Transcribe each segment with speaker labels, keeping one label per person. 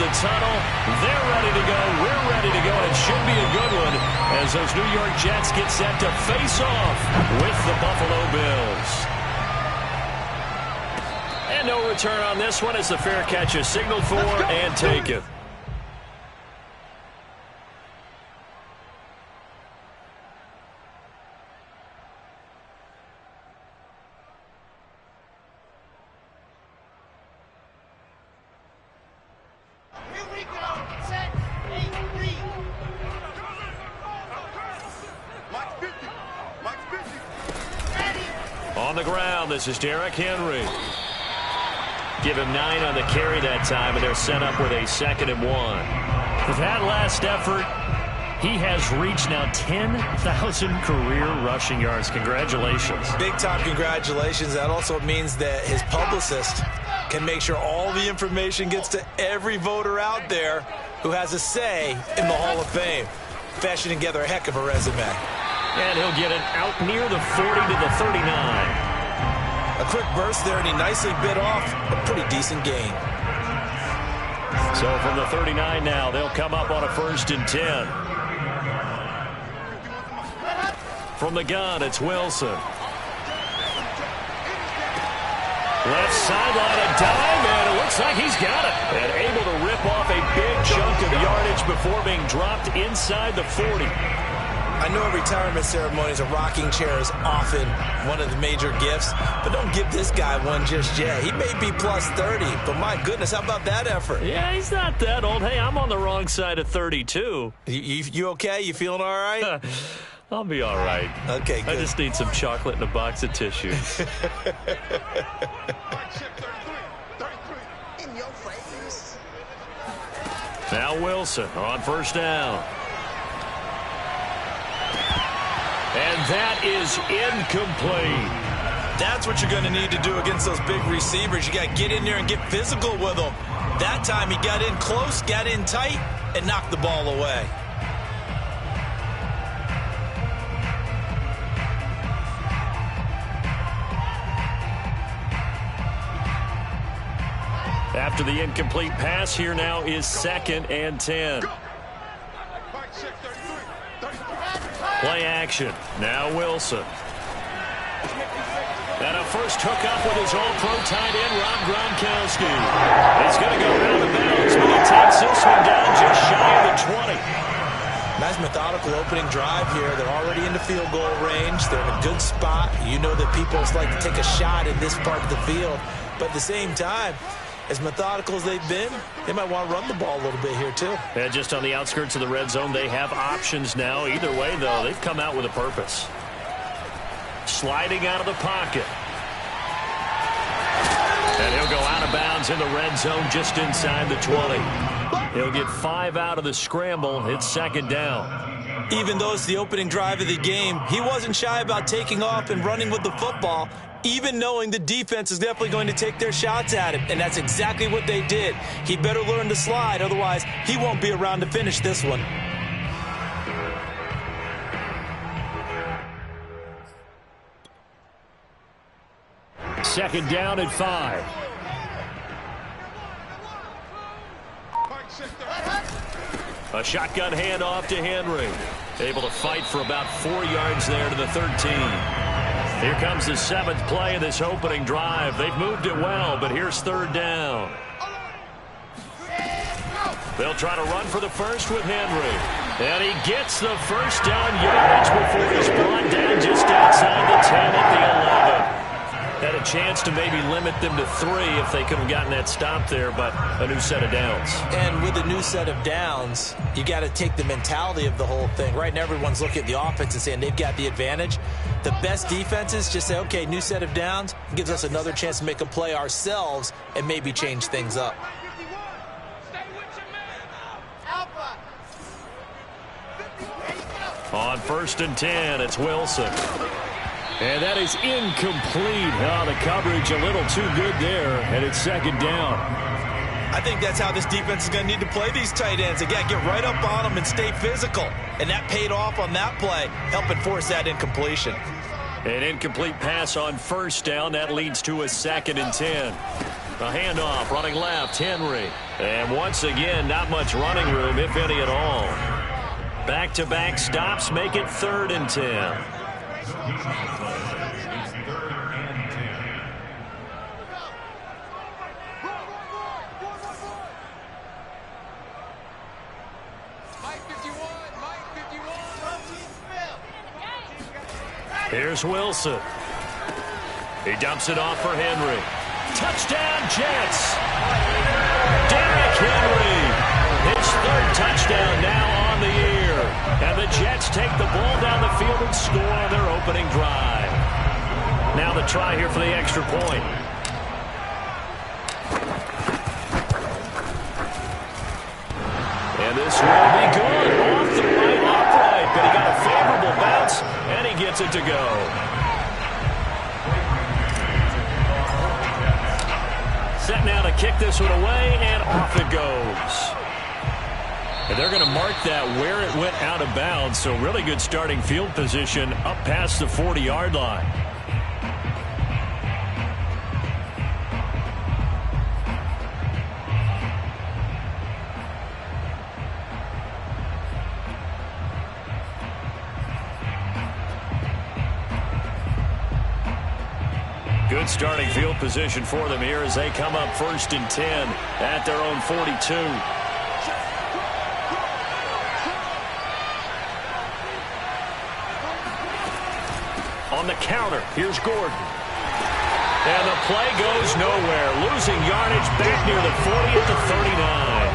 Speaker 1: the tunnel. They're ready to go. We're ready to go. And it should be a good one as those New York Jets get set to face off with the Buffalo Bills. And no return on this one as the fair catch is signaled for and taken. On the ground, this is Derrick Henry. Give him 9 on the carry that time, and they're set up with a 2nd and 1. With that last effort, he has reached now 10,000 career rushing yards. Congratulations.
Speaker 2: Big-time congratulations. That also means that his publicist can make sure all the information gets to every voter out there who has a say in the Hall of Fame. Fashioning together a heck of a resume.
Speaker 1: And he'll get it out near the 40 to the 39.
Speaker 2: A quick burst there, and he nicely bit off a pretty decent gain.
Speaker 1: So from the 39 now, they'll come up on a 1st and 10. From the gun, it's Wilson. Left sideline, a dive, and it looks like he's got it. And able to rip off a big chunk of yardage before being dropped inside the 40.
Speaker 2: I know retirement ceremonies, a rocking chair is often one of the major gifts, but don't give this guy one just yet. He may be plus 30, but my goodness, how about that effort?
Speaker 1: Yeah, he's not that old. Hey, I'm on the wrong side of 32.
Speaker 2: You okay? You feeling all right?
Speaker 1: I'll be all right.
Speaker 2: Okay, good.
Speaker 1: I just need some chocolate and a box of tissues. Now Wilson on 1st down. And that is incomplete.
Speaker 2: That's what you're going to need to do against those big receivers. You got to get in there and get physical with them. That time he got in close, got in tight, and knocked the ball away.
Speaker 1: After the incomplete pass, here now is 2nd and 10. Play action. Now Wilson. And a first hookup with his all-pro tight end, Rob Gronkowski. He's going to go out of bounds, but he takes this one down just shy of the 20.
Speaker 2: Nice methodical opening drive here. They're already in the field goal range. They're in a good spot. You know that people like to take a shot in this part of the field. But at the same time, as methodical as they've been, they might want to run the ball a little bit here, too.
Speaker 1: And just on the outskirts of the red zone, they have options now. Either way, though, they've come out with a purpose. Sliding out of the pocket. And he'll go out of bounds in the red zone just inside the 20. He'll get 5 out of the scramble. It's 2nd down.
Speaker 2: Even though it's the opening drive of the game, he wasn't shy about taking off and running with the football, even knowing the defense is definitely going to take their shots at him. And that's exactly what they did. He better learn to slide, otherwise he won't be around to finish this one.
Speaker 1: Second down at 5. A shotgun handoff to Henry. Able to fight for about 4 yards there to the 13. Here comes the 7th play of this opening drive. They've moved it well, but here's 3rd down. They'll try to run for the first with Henry. And he gets the first down yardage before he's brought down just outside the 10 at the 11. Had a chance to maybe limit them to 3 if they could have gotten that stop there, but a new set of downs.
Speaker 2: And with a new set of downs, you got to take the mentality of the whole thing. Right now, everyone's looking at the offense and saying they've got the advantage. The best defenses just say, okay, new set of downs, gives us another chance to make a play ourselves and maybe change things up.
Speaker 1: On 1st and 10, it's Wilson. And that is incomplete. Oh, the coverage a little too good there, and it's 2nd down.
Speaker 2: I think that's how this defense is going to need to play these tight ends. They got to get right up on them and stay physical. And that paid off on that play, helping force that incompletion.
Speaker 1: An incomplete pass on 1st down. That leads to a 2nd and 10. A handoff, running left, Henry. And once again, not much running room, if any at all. Back-to-back stops make it 3rd and 10. Here's Wilson. He dumps it off for Henry. Touchdown, Jets! Derrick Henry, his 3rd touchdown now on the year. And the Jets take the ball down the field and score on their opening drive. Now the try here for the extra point. And this will be good. Off the right upright, but he got a favorable bounce, and he gets it to go. Set now to kick this one away, and off it goes. And they're going to mark that where it went out of bounds, so really good starting field position up past the 40-yard line. Good starting field position for them here as they come up 1st and 10 at their own 42. On the counter, here's Gordon. And the play goes nowhere. Losing yardage back near the 40 at the 39.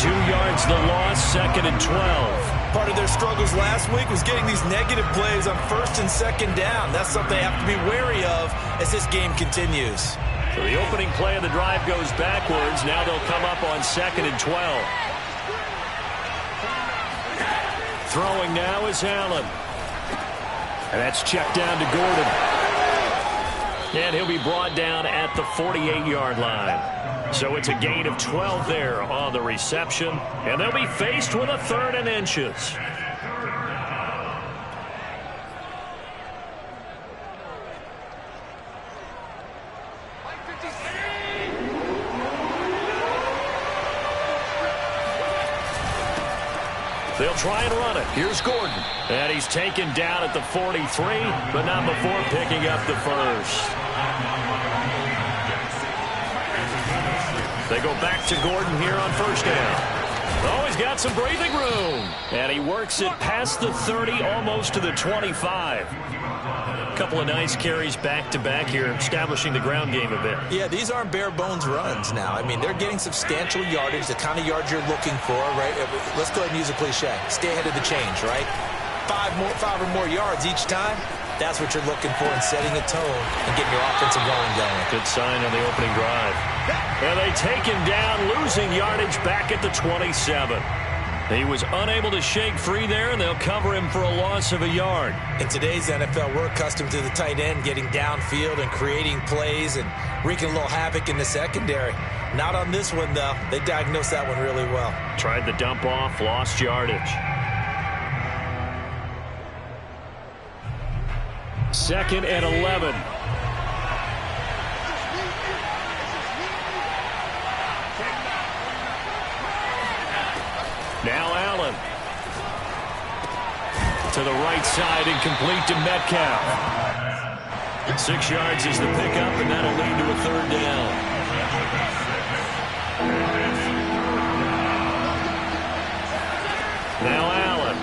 Speaker 1: 2 yards the loss, 2nd and 12.
Speaker 2: Part of their struggles last week was getting these negative plays on 1st and 2nd down. That's something they have to be wary of as this game continues.
Speaker 1: So the opening play of the drive goes backwards. Now they'll come up on 2nd and 12. Throwing now is Allen. And that's checked down to Gordon. And he'll be brought down at the 48-yard line. So it's a gain of 12 there on the reception. And they'll be faced with a 3rd and inches. They'll try and run it. Here's Gordon. And he's taken down at the 43, but not before picking up the 1st. They go back to Gordon here on 1st down. Oh, he's got some breathing room. And he works it past the 30, almost to the 25. A couple of nice carries back-to-back here, establishing the ground game a bit.
Speaker 2: Yeah, these aren't bare-bones runs now. I mean, they're getting substantial yardage, the kind of yards you're looking for, right? Let's go ahead and use a cliche. Stay ahead of the change, right? 5 or more yards each time. That's what you're looking for in setting a tone and getting your offensive line going.
Speaker 1: Good sign on the opening drive. And they take him down, losing yardage back at the 27. He was unable to shake free there, and they'll cover him for a loss of a yard.
Speaker 2: In today's NFL, we're accustomed to the tight end getting downfield and creating plays and wreaking a little havoc in the secondary. Not on this one, though. They diagnosed that one really well.
Speaker 1: Tried the dump off, lost yardage. 2nd and 11. Now Allen. To the right side, incomplete to Metcalf. 6 yards is the pickup, and that'll lead to a 3rd down. Now Allen.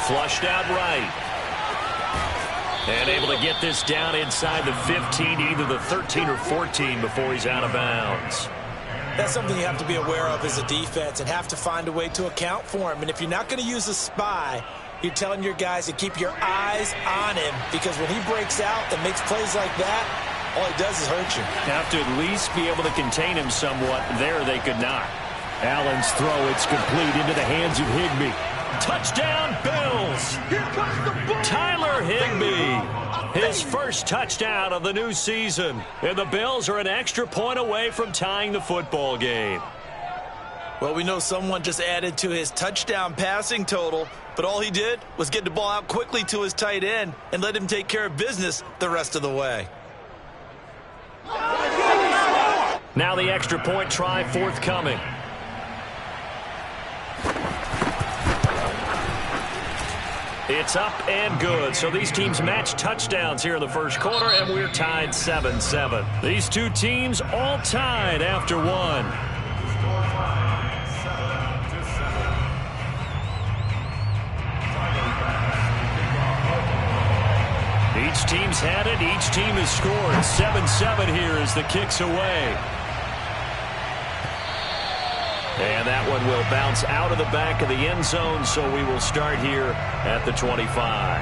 Speaker 1: Flushed out right. And able to get this down inside the 15, either the 13 or 14 before he's out of bounds.
Speaker 2: That's something you have to be aware of as a defense and have to find a way to account for him. And if you're not going to use a spy, you're telling your guys to keep your eyes on him, because when he breaks out and makes plays like that, all he does is hurt you.
Speaker 1: Have to at least be able to contain him somewhat. There they could not. Allen's throw, it's complete into the hands of Higbee. Touchdown, Bills! Here comes the ball. Tyler Higbee, his first touchdown of the new season. And the Bills are an extra point away from tying the football game.
Speaker 2: Well, we know someone just added to his touchdown passing total, but all he did was get the ball out quickly to his tight end and let him take care of business the rest of the way.
Speaker 1: Now the extra point try forthcoming. It's up and good. So these teams match touchdowns here in the first quarter, and we're tied 7-7. These two teams all tied after one. Each team's had it. Each team has scored. 7-7 here as the kick's away. And that one will bounce out of the back of the end zone, so we will start here at the 25.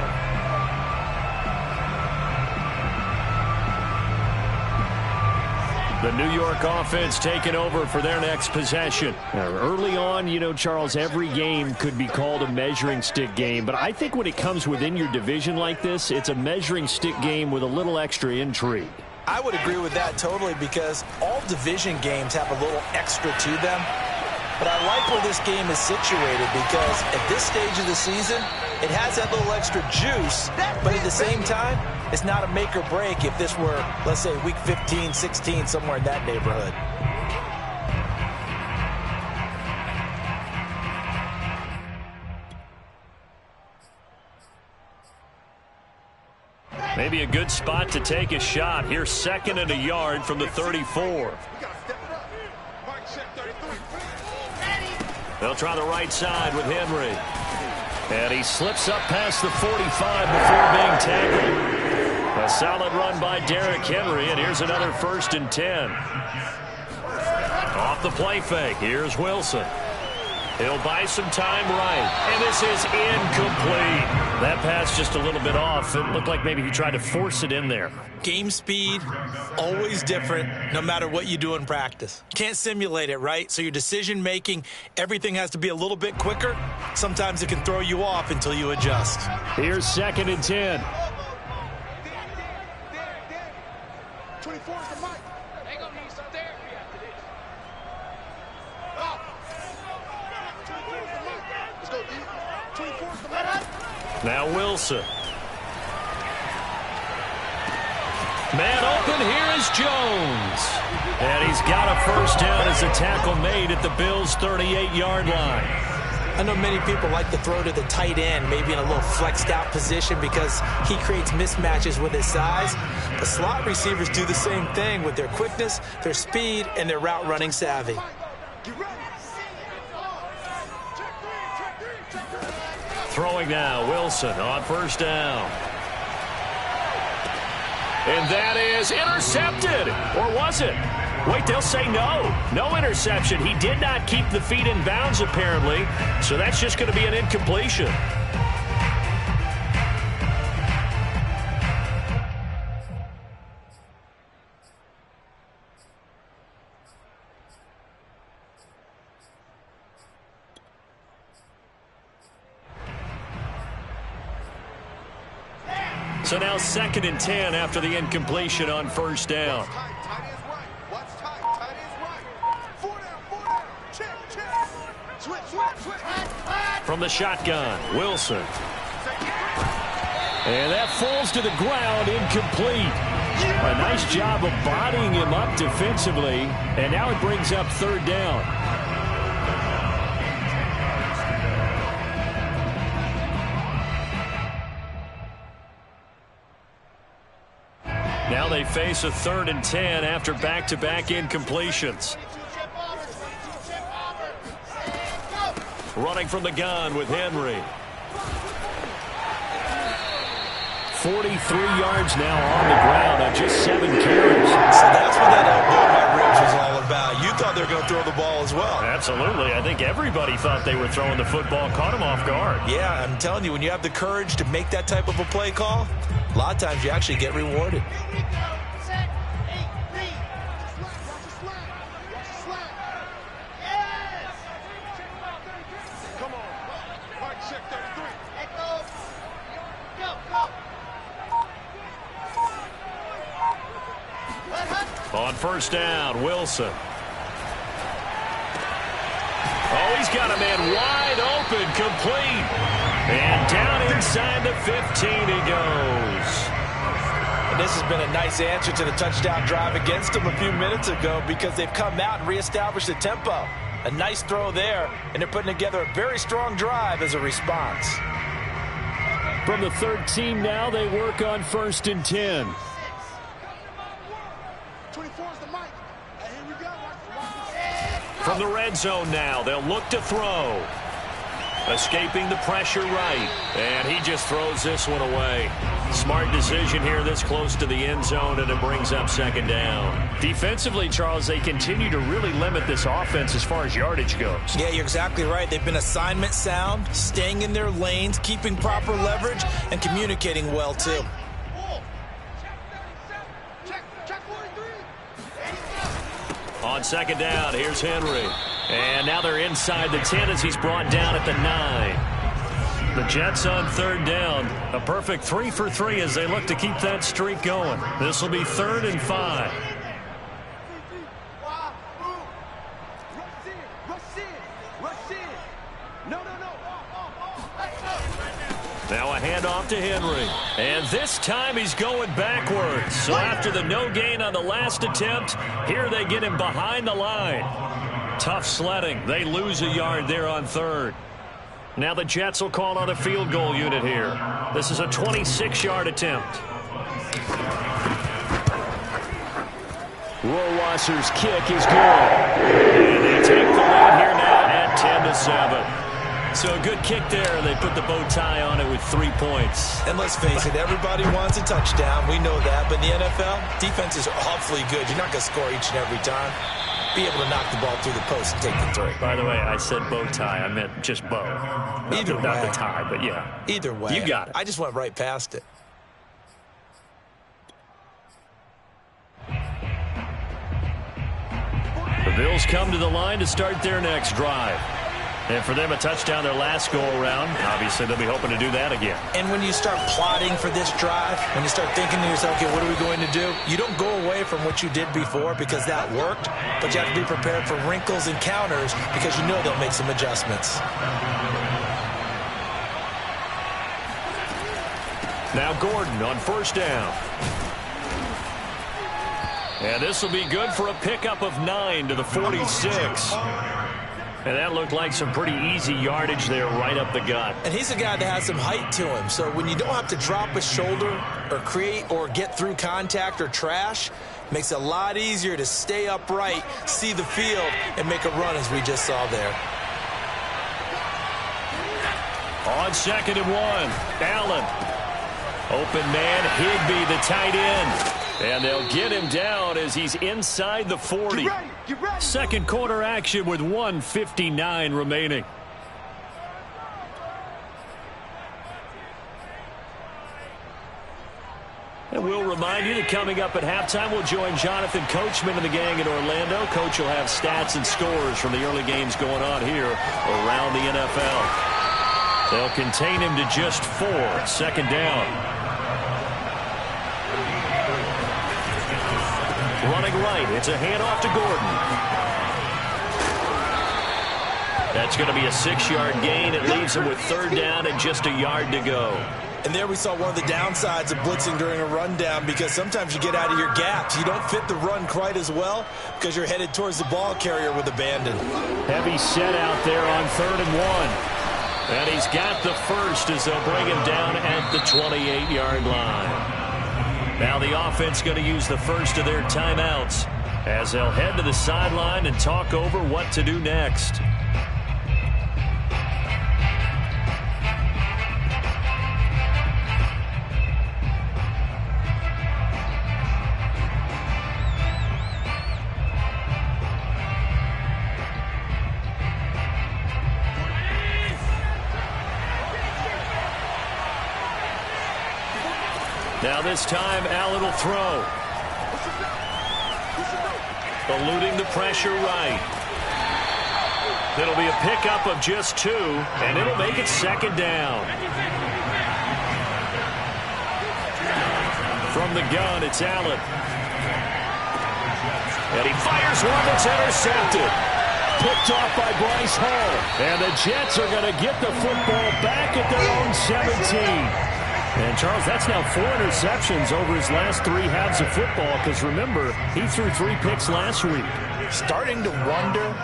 Speaker 1: The New York offense taking over for their next possession. Early on, you know, Charles, every game could be called a measuring stick game, but I think when it comes within your division like this, it's a measuring stick game with a little extra intrigue.
Speaker 2: I would agree with that totally, because all division games have a little extra to them. But I like where this game is situated, because at this stage of the season, it has that little extra juice, but at the same time, it's not a make or break if this were, let's say, week 15, 16, somewhere in that neighborhood.
Speaker 1: Maybe a good spot to take a shot. Here's 2nd and a yard from the 34. They'll try the right side with Henry. And he slips up past the 45 before being tackled. A solid run by Derrick Henry, and here's another 1st and 10. Off the play fake, here's Wilson. He'll buy some time right, and this is incomplete. That pass just a little bit off. It looked like maybe he tried to force it in there.
Speaker 2: Game speed, always different, no matter what you do in practice. Can't simulate it, right? So your decision-making, everything has to be a little bit quicker. Sometimes it can throw you off until you adjust.
Speaker 1: Here's 2nd and 10.
Speaker 3: 24 is the mic. They gonna need some therapy after this. Oh. 24 is the mic. Let's go, D. 24 is the mic.
Speaker 1: Now Wilson. Man open, here is Jones. And he's got a 1st down as a tackle made at the Bills' 38-yard line.
Speaker 2: I know many people like to throw to the tight end, maybe in a little flexed out position because he creates mismatches with his size. But slot receivers do the same thing with their quickness, their speed, and their route running savvy.
Speaker 1: Throwing now, Wilson on 1st down. And that is intercepted. Or was it? Wait, they'll say no. No interception. He did not keep the feet in bounds, apparently. So that's just going to be an incompletion. So now 2nd and 10 after the incompletion on 1st down. From the shotgun, Wilson. And that falls to the ground, incomplete. A nice job of bodying him up defensively. And now it brings up 3rd down. Now they face a 3rd and 10 after back-to-back incompletions. Running from the gun with Henry. 43 yards now on the ground on just 7 carries.
Speaker 2: So that's what that elbow in my ribs was all about. You thought they were going to throw the ball as well.
Speaker 1: Absolutely. I think everybody thought they were throwing the football, caught him off guard.
Speaker 2: Yeah, I'm telling you, when you have the courage to make that type of a play call, a lot of times you actually get rewarded.
Speaker 1: On 1st down, Wilson. Oh, he's got a man wide open, complete. And down inside the 15 he goes.
Speaker 2: And this has been a nice answer to the touchdown drive against them a few minutes ago because they've come out and reestablished the tempo. A nice throw there, and they're putting together a very strong drive as a response.
Speaker 1: From the 13 now, they work on 1st and 10.
Speaker 3: 24 is the mic. Here we go.
Speaker 1: From the red zone now, they'll look to throw. Escaping the pressure right. And he just throws this one away. Smart decision here this close to the end zone, and it brings up 2nd down. Defensively, Charles, they continue to really limit this offense as far as yardage goes.
Speaker 2: Yeah, you're exactly right. They've been assignment sound, staying in their lanes, keeping proper leverage, and communicating well, too.
Speaker 1: On 2nd down, here's Henry. And now they're inside the 10 as he's brought down at the 9. The Jets on 3rd down. A perfect 3 for 3 as they look to keep that streak going. This will be 3rd and 5. Now a handoff to Henry. And this time he's going backwards. So after the no gain on the last attempt, here they get him behind the line. Tough sledding. They lose a yard there on 3rd. Now the Jets will call on a field goal unit here. This is a 26-yard attempt. Rohrwasser's kick is good. And they take the lead here now at 10-7. So a good kick there. They put the bow tie on it with 3 points.
Speaker 2: And let's face it, everybody wants a touchdown. We know that. But in the NFL, defenses are awfully good. You're not going to score each and every time. Be able to knock the ball through the post and take the 3.
Speaker 1: By the way, I said bow tie. I meant just bow.
Speaker 2: Either way.
Speaker 1: Not the tie, but yeah.
Speaker 2: Either way.
Speaker 1: You got it.
Speaker 2: I just went right past it.
Speaker 1: The Bills come to the line to start their next drive. And for them, a touchdown their last go-around. Obviously, they'll be hoping to do that again.
Speaker 2: And when you start plotting for this drive, when you start thinking to yourself, okay, what are we going to do? You don't go away from what you did before because that worked, but you have to be prepared for wrinkles and counters because you know they'll make some adjustments.
Speaker 1: Now Gordon on 1st down. And this will be good for a pickup of 9 to the 46. And that looked like some pretty easy yardage there right up the gut.
Speaker 2: And he's a guy that has some height to him. So when you don't have to drop a shoulder or create or get through contact or trash, makes it a lot easier to stay upright, see the field, and make a run as we just saw there.
Speaker 1: On 2nd and 1, Allen. Open man, Higbee, the tight end. And they'll get him down as he's inside the 40.
Speaker 3: Get ready.
Speaker 1: Second quarter action with 1:59 remaining. And we'll remind you that coming up at halftime, we'll join Jonathan Coachman and the gang in Orlando. Coach will have stats and scores from the early games going on here around the NFL. They'll contain him to just 4. 2nd down. Running right, it's a handoff to Gordon. That's going to be a 6-yard gain. It leaves him with 3rd down and just a yard to go.
Speaker 2: And there we saw one of the downsides of blitzing during a rundown because sometimes you get out of your gaps. You don't fit the run quite as well because you're headed towards the ball carrier with abandon.
Speaker 1: Heavy set out there on 3rd and 1. And he's got the first as they'll bring him down at the 28-yard line. Now the offense going to use the first of their timeouts as they'll head to the sideline and talk over what to do next. Now this time, Allen will throw. Eluding the pressure right. It'll be a pickup of just 2, and it'll make it 2nd down. From the gun, it's Allen. And he fires one that's intercepted. Picked off by Bryce Hall. And the Jets are going to get the football back at their own 17. And, Charles, that's now 4 interceptions over his last 3 halves of football because, remember, he threw 3 picks last week.
Speaker 2: Starting to wonder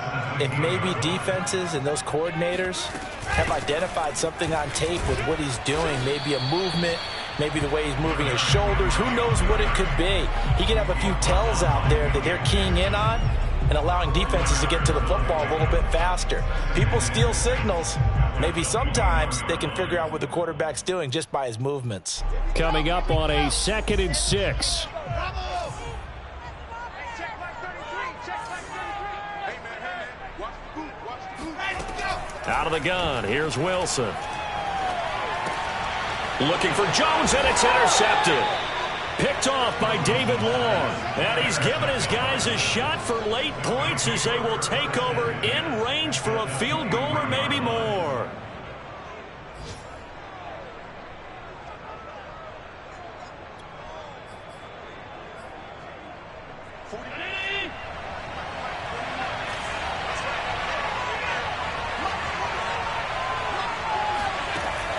Speaker 2: if maybe defenses and those coordinators have identified something on tape with what he's doing, maybe a movement, maybe the way he's moving his shoulders. Who knows what it could be? He could have a few tells out there that they're keying in on and allowing defenses to get to the football a little bit faster. People steal signals. Maybe sometimes they can figure out what the quarterback's doing just by his movements.
Speaker 1: Coming up on a 2nd and 6. Out of the gun, here's Wilson. Looking for Jones, and it's intercepted. Picked off by David Long. And he's given his guys a shot for late points as they will take over in range for a field goal or maybe more.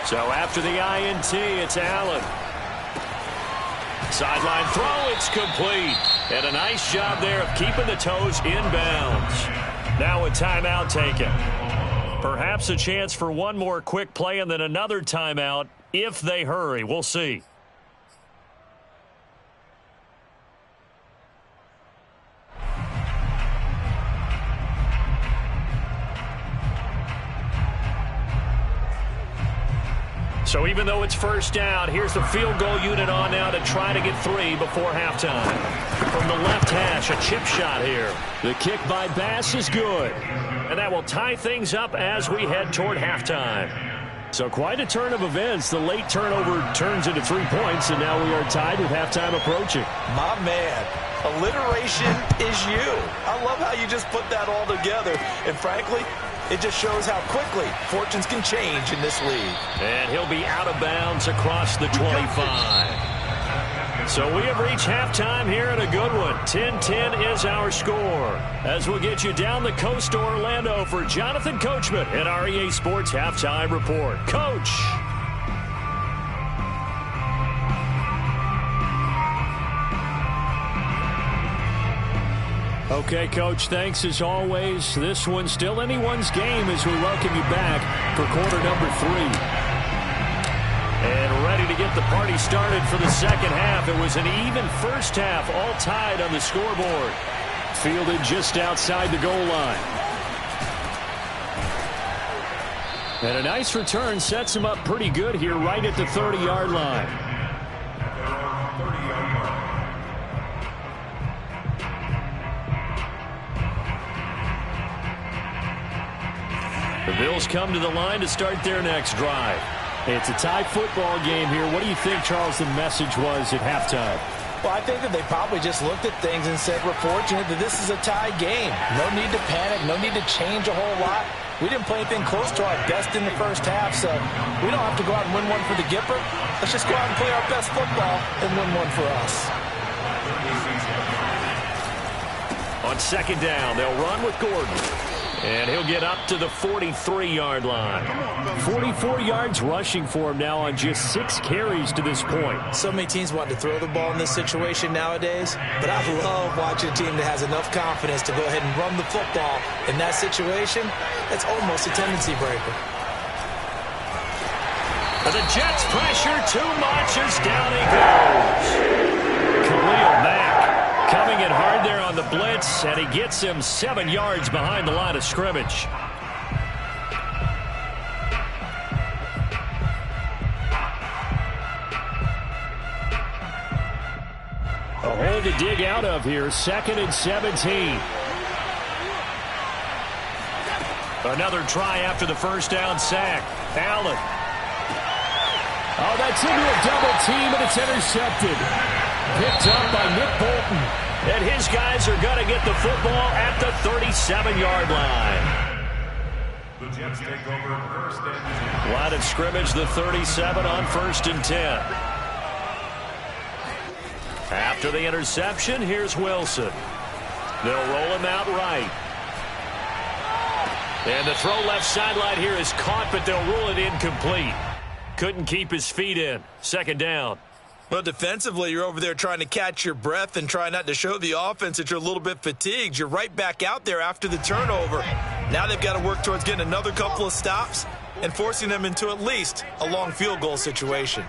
Speaker 1: So after the INT, it's Allen. Sideline throw, it's complete. And a nice job there of keeping the toes inbounds. Now a timeout taken. Perhaps a chance for one more quick play and then another timeout if they hurry. We'll see. So even though it's first down, here's the field goal unit on now to try to get 3 before halftime. From the left hash, a chip shot here. The kick by Bass is good. And that will tie things up as we head toward halftime. So quite a turn of events. The late turnover turns into 3 points, and now we are tied with halftime approaching.
Speaker 2: My man, alliteration is you. I love how you just put that all together. And frankly, it just shows how quickly fortunes can change in this league.
Speaker 1: And he'll be out of bounds across the 25. So we have reached halftime here in a good one. 10-10 is our score. As we'll get you down the coast to Orlando for Jonathan Coachman at our EA Sports Halftime Report. Coach. Okay, Coach, thanks as always. This one's still anyone's game as we welcome you back for quarter number 3. And ready to get the party started for the second half. It was an even first half, all tied on the scoreboard. Fielded just outside the goal line. And a nice return sets him up pretty good here right at the 30-yard line. The Bills come to the line to start their next drive. It's a tie football game here. What do you think, Charles, the message was at halftime?
Speaker 2: Well, I think that they probably just looked at things and said, we're fortunate that this is a tie game. No need to panic. No need to change a whole lot. We didn't play anything close to our best in the first half, so we don't have to go out and win one for the Gipper. Let's just go out and play our best football and win one for us.
Speaker 1: On second down, they'll run with Gordon. And he'll get up to the 43-yard line. 44 yards rushing for him now on just 6 carries to this point.
Speaker 2: So many teams want to throw the ball in this situation nowadays, but I love watching a team that has enough confidence to go ahead and run the football. In that situation, that's almost a tendency breaker.
Speaker 1: And the Jets pressure too much as down he goes. Khalil Mack coming in hard there on the blitz, and he gets him 7 yards behind the line of scrimmage. A hole to dig out of here, 2nd and 17. Another try after the first down sack. Allen. Oh, that's into a double team, and it's intercepted. Picked up by Nick Bolton. And his guys are going to get the football at the 37-yard line.
Speaker 4: The Jets take over first and 10.
Speaker 1: Line of scrimmage, the 37 on 1st and 10. After the interception, here's Wilson. They'll roll him out right. And the throw left sideline here is caught, but they'll rule it incomplete. Couldn't keep his feet in. Second down.
Speaker 2: Well, defensively, you're over there trying to catch your breath and try not to show the offense that you're a little bit fatigued. You're right back out there after the turnover. Now they've got to work towards getting another couple of stops and forcing them into at least a long field goal situation.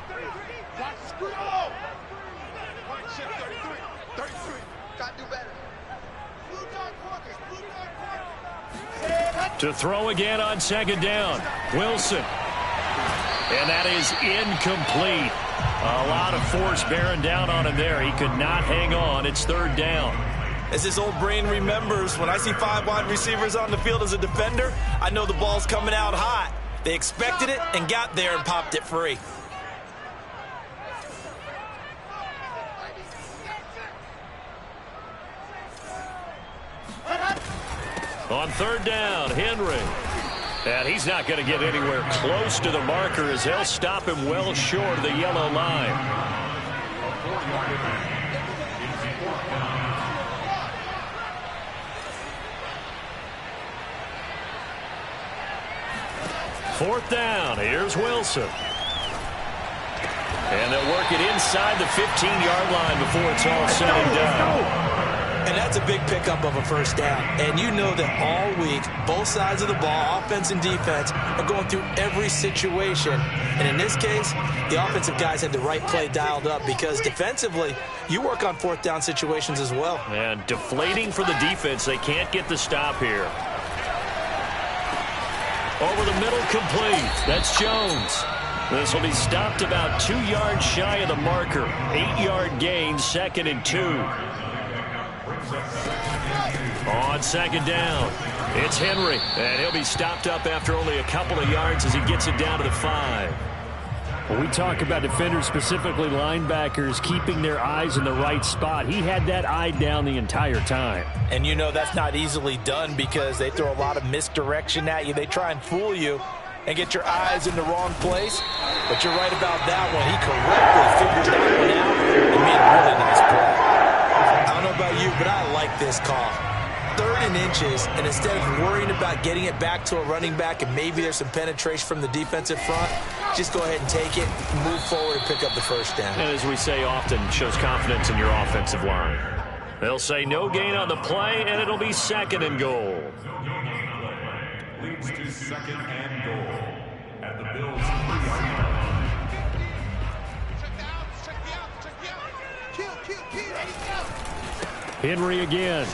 Speaker 1: To throw again on second down. Wilson. And that is incomplete. A lot of force bearing down on him there. He could not hang on. It's third down.
Speaker 2: As his old brain remembers, when I see 5 wide receivers on the field as a defender, I know the ball's coming out hot. They expected it and got there and popped it free.
Speaker 1: On third down, Henry. And he's not going to get anywhere close to the marker as they'll stop him well short of the yellow line. Fourth down, here's Wilson. And they'll work it inside the 15-yard line before it's all said and done.
Speaker 2: And that's a big pickup of a first down. And you know that all week, both sides of the ball, offense and defense, are going through every situation. And in this case, the offensive guys had the right play dialed up because defensively, you work on fourth down situations as well.
Speaker 1: And deflating for the defense. They can't get the stop here. Over the middle, complete. That's Jones. This will be stopped about 2 yards shy of the marker. 8-yard gain, 2nd and 2. On second down, it's Henry, and he'll be stopped up after only a couple of yards as he gets it down to the 5.
Speaker 5: When we talk about defenders, specifically linebackers, keeping their eyes in the right spot, he had that eye down the entire time.
Speaker 2: And you know that's not easily done because they throw a lot of misdirection at you. They try and fool you and get your eyes in the wrong place. But you're right about that one. He correctly figured that one out and made a really nice play. I don't know about you, but I like this call. 3rd and inches, and instead of worrying about getting it back to a running back and maybe there's some penetration from the defensive front, just go ahead and take it, move forward, and pick up the first down.
Speaker 1: And as we say often, shows confidence in your offensive line. They'll say no gain on the play, and it'll be 2nd and goal.
Speaker 4: Leads to 2nd and goal at the Bills' 3-yard line.
Speaker 5: Henry again.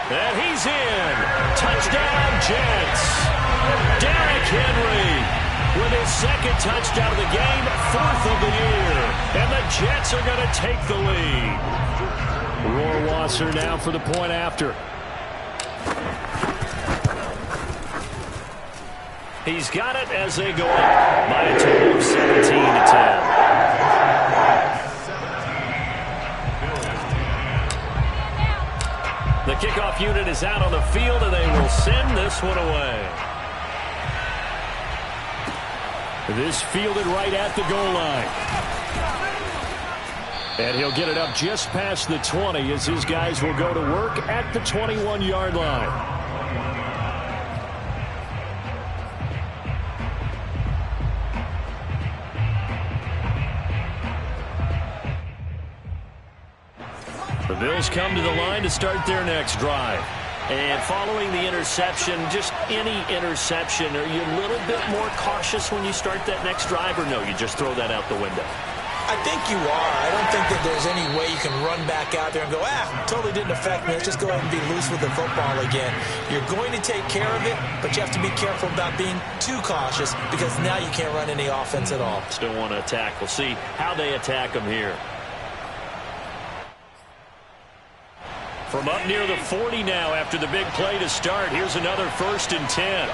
Speaker 1: And he's in. Touchdown, Jets. Derrick Henry with his 2nd touchdown of the game, 4th of the year. And the Jets are going to take the lead.
Speaker 5: Rohrwasser now for the point after.
Speaker 1: He's got it as they go up by a total of 17-10. The kickoff unit is out on the field, and they will send this one away.
Speaker 5: This fielded right at the goal line. And he'll get it up just past the 20 as his guys will go to work at the 21-yard line.
Speaker 1: The Bills come to the line to start their next drive. And following the interception, just any interception, are you a little bit more cautious when you start that next drive, or no, you just throw that out the window?
Speaker 2: I think you are. I don't think that there's any way you can run back out there and go, totally didn't affect me. Let's just go ahead and be loose with the football again. You're going to take care of it, but you have to be careful about being too cautious because now you can't run any offense at all.
Speaker 1: Still want to attack. We'll see how they attack them here. From up near the 40 now after the big play to start, here's another 1st and 10.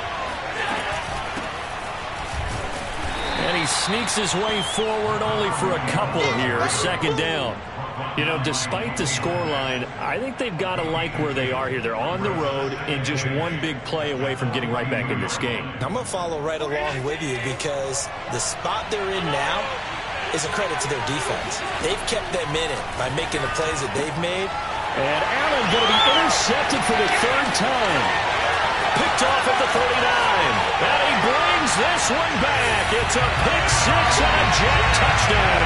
Speaker 1: And he sneaks his way forward only for a couple here, 2nd down. You know, despite the scoreline, I think they've got to like where they are here. They're on the road and just one big play away from getting right back in this game.
Speaker 2: I'm going to follow right along with you because the spot they're in now is a credit to their defense. They've kept them in it by making the plays that they've made.
Speaker 5: And Allen going to be intercepted for the 3rd time.
Speaker 1: picked off at the 39. And he brings this one back. It's a pick six and a Jet touchdown.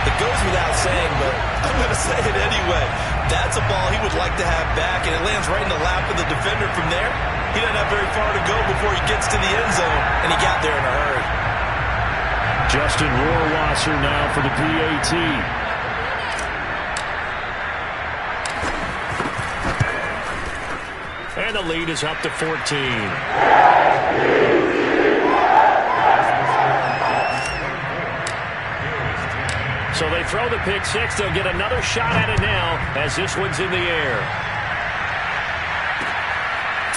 Speaker 2: It goes without saying, but I'm going to say it anyway. That's a ball he would like to have back, and it lands right in the lap of the defender from there. He doesn't have very far to go before he gets to the end zone, and he got there in a hurry.
Speaker 5: Justin Rohrwasser now for the PAT. And the lead is up to 14. So they throw the pick six. They'll get another shot at it now as this one's in the air.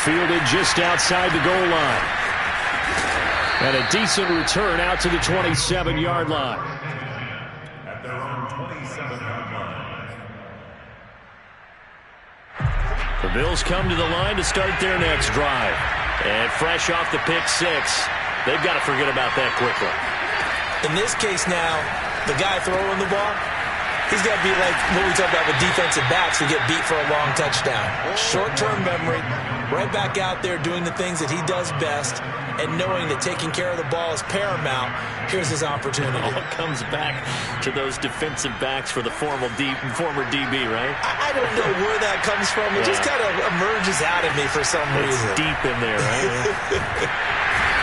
Speaker 5: Fielded just outside the goal line. And a decent return out to the 27-yard line.
Speaker 4: At their own 27-yard line.
Speaker 1: The Bills come to the line to start their next drive. And fresh off the pick six, they've got to forget about that quickly.
Speaker 2: In this case now, the guy throwing the ball, he's got to be like what we talked about with defensive backs who get beat for a long touchdown. Short-term memory, right back out there doing the things that he does best, and knowing that taking care of the ball is paramount. Here's his opportunity.
Speaker 1: All comes back to those defensive backs for the former DB, right?
Speaker 2: I don't know where that comes from. It just kind of emerges out of me for some reason.
Speaker 1: Deep in there, right?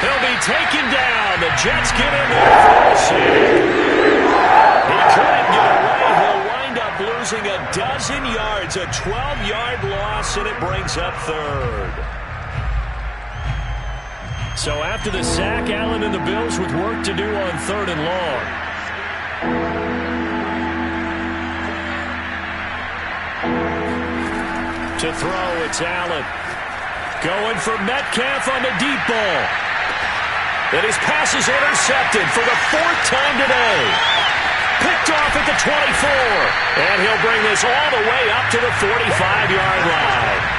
Speaker 1: He'll be taken down. The Jets get in there for a sack. He couldn't get away. He'll wind up losing a dozen yards, a 12-yard loss, and it brings up third. So after the sack, Allen and the Bills with work to do on 3rd and long. To throw, it's Allen. Going for Metcalf on the deep ball. And his pass is intercepted for the 4th time today. Picked off at the 24. And he'll bring this all the way up to the 45-yard line.